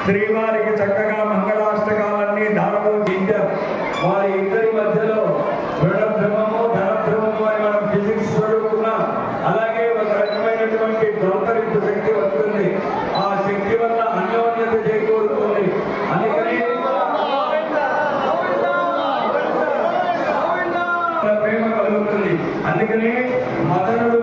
శ్రీవారికి చక్కగా మంగళాష్టకాలన్నీ దానపోయించారు. వారి ఇద్దరి మధ్యలో రుణభ్రమము ధనభ్రమము అని మనం ఫిజిక్స్ చదువుకున్నాం. అలాగే ఒక రకమైనటువంటి దౌతరింపు శక్తి వస్తుంది. ఆ శక్తి వల్ల అన్యోన్యత చేకూరుతుంది. అందుకని ప్రేమ కలుగుతుంది. అందుకని మదనుడు